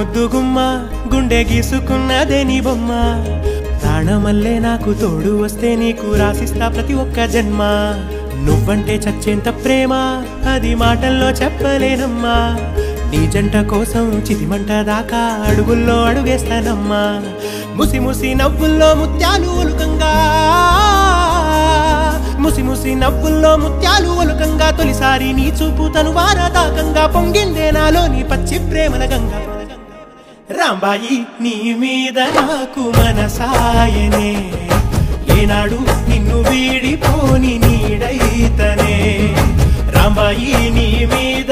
ముద్దుగుమ్మ గుండె గీసుకున్నదే నీ బొమ్మ ప్రాణమల్లే నాకు తోడు వస్తే నీకు రాసిస్తా ప్రతి ఒక్క జన్మ నువ్వంటే చచ్చేంత ప్రేమ అది మాటల్లో చెప్పలేనమ్మా నీ జంట కోసం చితిమంట దాకా అడుగుల్లో అడుగేస్తానమ్మా ముసి ముసి నవ్వుల్లో ముత్యాలు ఒలుకంగా ముసి ముసి నవ్వుల్లో ముత్యాలు ఒలుకంగా తొలిసారి నీ చూపు తను వారదాకంగా పొంగిందే నాలో నీ పచ్చి ప్రేమల గంగా రాంబాయి నీ మీద నాకు మనసాయనే ఏనాడు నిన్ను వీడిపోని నీడైతనే రాంబాయి నీ మీద